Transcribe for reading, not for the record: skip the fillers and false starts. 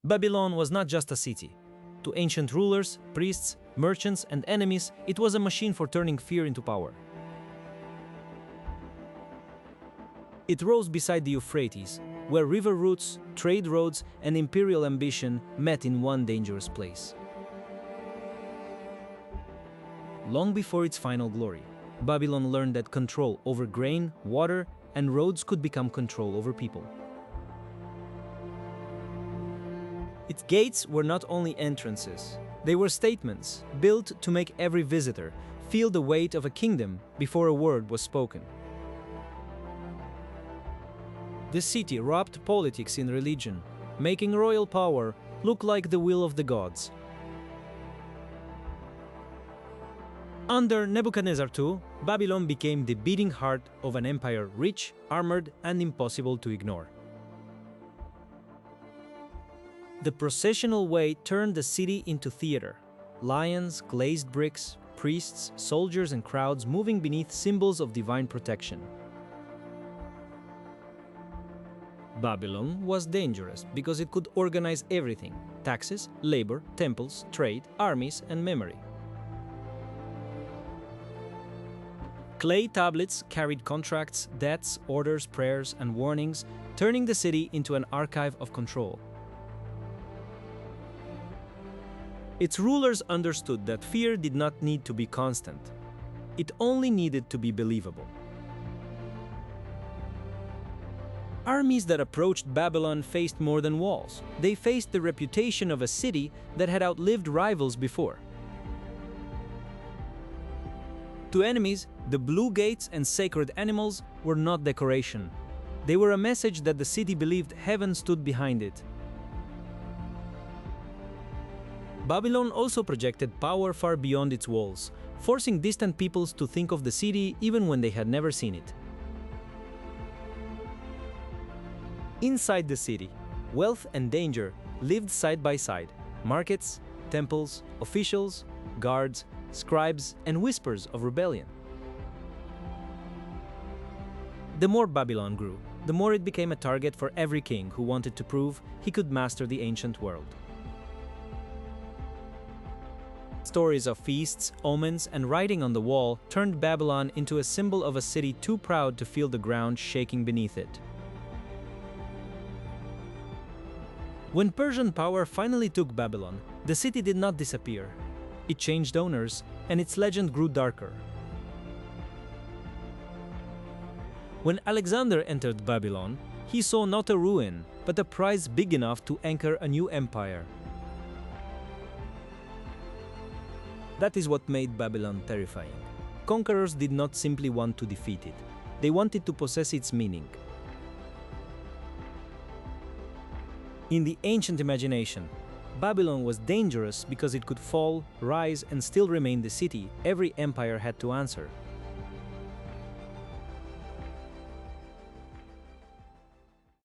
Babylon was not just a city. To ancient rulers, priests, merchants, and enemies, it was a machine for turning fear into power. It rose beside the Euphrates, where river routes, trade roads, and imperial ambition met in one dangerous place. Long before its final glory, Babylon learned that control over grain, water, and roads could become control over people. Its gates were not only entrances, they were statements built to make every visitor feel the weight of a kingdom before a word was spoken. The city wrapped politics in religion, making royal power look like the will of the gods. Under Nebuchadnezzar II, Babylon became the beating heart of an empire rich, armored, and impossible to ignore. The Processional Way turned the city into theater. Lions, glazed bricks, priests, soldiers, and crowds moving beneath symbols of divine protection. Babylon was dangerous because it could organize everything: taxes, labor, temples, trade, armies, and memory. Clay tablets carried contracts, debts, orders, prayers, and warnings, turning the city into an archive of control. Its rulers understood that fear did not need to be constant. It only needed to be believable. Armies that approached Babylon faced more than walls. They faced the reputation of a city that had outlived rivals before. To enemies, the blue gates and sacred animals were not decoration. They were a message that the city believed heaven stood behind it. Babylon also projected power far beyond its walls, forcing distant peoples to think of the city even when they had never seen it. Inside the city, wealth and danger lived side by side. Markets, temples, officials, guards, scribes, and whispers of rebellion. The more Babylon grew, the more it became a target for every king who wanted to prove he could master the ancient world. Stories of feasts, omens, and writing on the wall turned Babylon into a symbol of a city too proud to feel the ground shaking beneath it. When Persian power finally took Babylon, the city did not disappear. It changed owners, and its legend grew darker. When Alexander entered Babylon, he saw not a ruin, but a prize big enough to anchor a new empire. That is what made Babylon terrifying. Conquerors did not simply want to defeat it. They wanted to possess its meaning. In the ancient imagination, Babylon was dangerous because it could fall, rise, and still remain the city every empire had to answer.